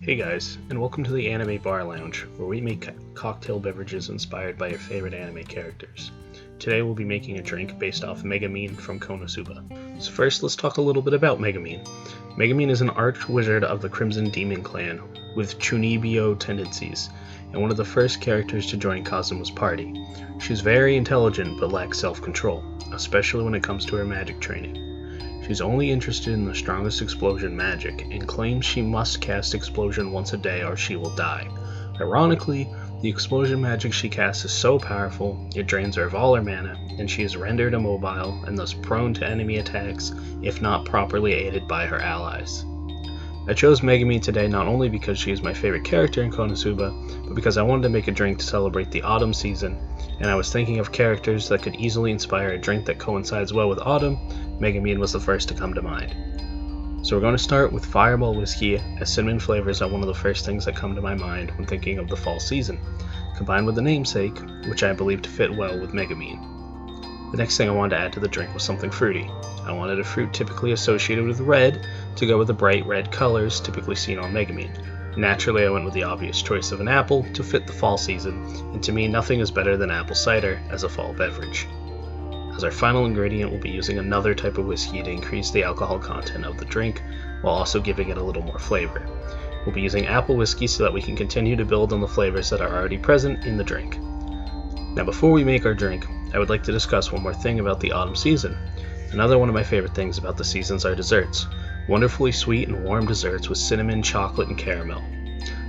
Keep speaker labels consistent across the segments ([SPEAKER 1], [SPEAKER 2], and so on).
[SPEAKER 1] Hey guys, and welcome to the Anime Bar Lounge, where we make cocktail beverages inspired by your favorite anime characters. Today we'll be making a drink based off Megumin from Konosuba. So first, let's talk a little bit about Megumin. Megumin is an arch-wizard of the Crimson Demon Clan with Chunibyo tendencies, and one of the first characters to join Kazuma's party. She's very intelligent but lacks self-control, especially when it comes to her magic training. She's only interested in the strongest explosion magic, and claims she must cast explosion once a day or she will die. Ironically, the explosion magic she casts is so powerful, it drains her of all her mana, and she is rendered immobile and thus prone to enemy attacks if not properly aided by her allies. I chose Megumin today not only because she is my favorite character in Konosuba, but because I wanted to make a drink to celebrate the autumn season, and I was thinking of characters that could easily inspire a drink that coincides well with autumn. Megumin was the first to come to mind. So we're going to start with Fireball whiskey, as cinnamon flavors are one of the first things that come to my mind when thinking of the fall season, combined with the namesake, which I believe to fit well with Megumin. The next thing I wanted to add to the drink was something fruity. I wanted a fruit typically associated with red to go with the bright red colors typically seen on Megumin. Naturally, I went with the obvious choice of an apple to fit the fall season, and to me nothing is better than apple cider as a fall beverage. As our final ingredient, we'll be using another type of whiskey to increase the alcohol content of the drink, while also giving it a little more flavor. We'll be using apple whiskey so that we can continue to build on the flavors that are already present in the drink. Now before we make our drink, I would like to discuss one more thing about the autumn season. Another one of my favorite things about the seasons are desserts. Wonderfully sweet and warm desserts with cinnamon, chocolate, and caramel.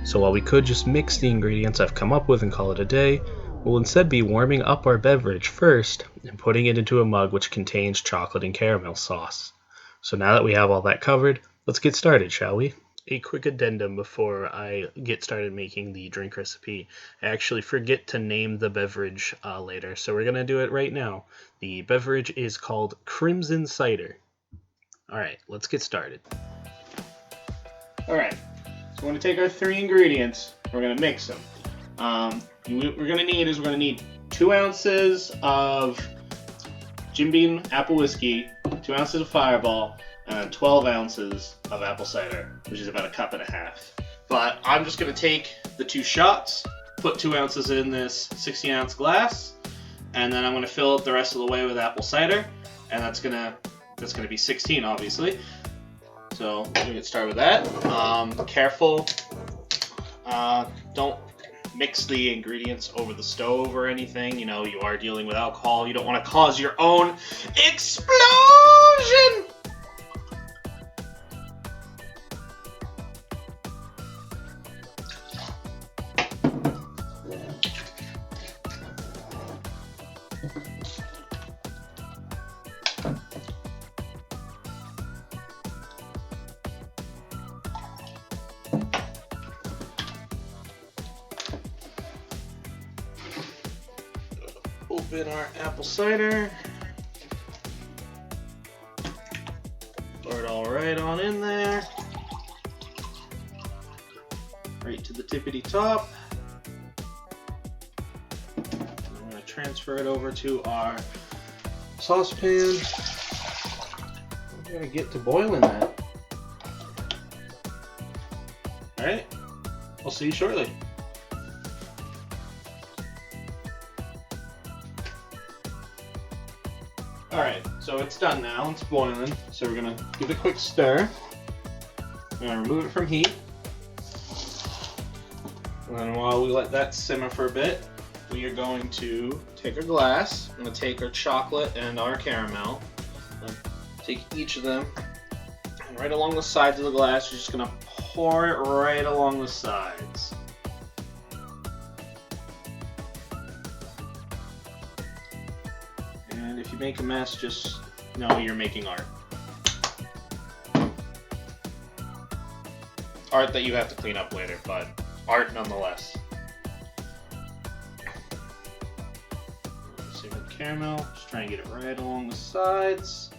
[SPEAKER 1] So while we could just mix the ingredients I've come up with and call it a day, we'll instead be warming up our beverage first and putting it into a mug which contains chocolate and caramel sauce. So now that we have all that covered, let's get started, shall we? A quick addendum before I get started making the drink recipe. I actually forget to name the beverage later, so we're going to do it right now. The beverage is called Crimson Cider. Alright, let's get started. Alright, so we're going to take our three ingredients, we're going to mix them. What we're going to need 2 ounces of Jim Beam apple whiskey, 2 ounces of Fireball, and 12 ounces of apple cider, which is about a cup and a half. But I'm just going to take the 2 shots, put 2 ounces in this 16-ounce glass, and then I'm going to fill it the rest of the way with apple cider, and that's going to be 16, obviously. So we're going to get started with that. Careful, don't mix the ingredients over the stove or anything. You know, you are dealing with alcohol. You don't want to cause your own explosion! Open our apple cider. Pour it all right on in there. Right to the tippity top. I'm going to transfer it over to our saucepan. We're going to get to boiling that. Alright, I'll see you shortly. Alright, so it's done now, it's boiling, so we're going to give it a quick stir. We're going to remove it from heat. And then while we let that simmer for a bit, we are going to take our glass, I'm going to take our chocolate and our caramel, take each of them, and right along the sides of the glass, we're just going to pour it right along the sides. And if you make a mess, just know you're making art. Art that you have to clean up later, but art nonetheless. Same with caramel, just try and get it right along the sides.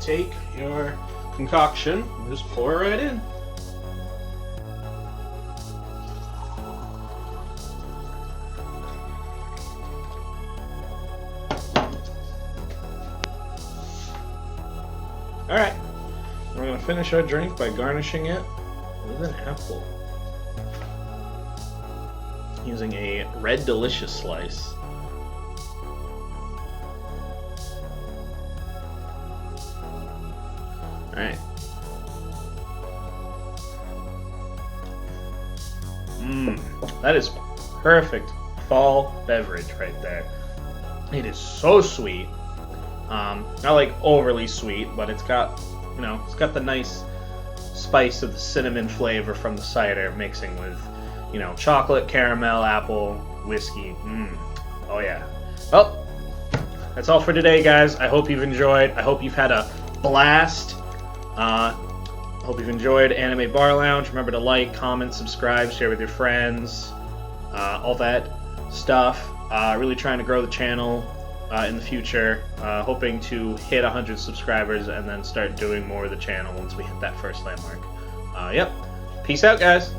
[SPEAKER 1] take your concoction and just pour it right in. Alright, we're going to finish our drink by garnishing it with an apple. Using a red delicious slice. Alright. That is perfect fall beverage right there. It is so sweet. Not like overly sweet, but it's got, it's got the nice spice of the cinnamon flavor from the cider mixing with, chocolate, caramel, apple, whiskey. Oh yeah. Well, that's all for today, guys. I hope you've enjoyed. I hope you've had a blast. Hope you've enjoyed Anime Bar Lounge. Remember to like, comment, subscribe, share with your friends, all that stuff. Really trying to grow the channel in the future. Hoping to hit 100 subscribers and then start doing more of the channel once we hit that first landmark. Yep. Peace out, guys.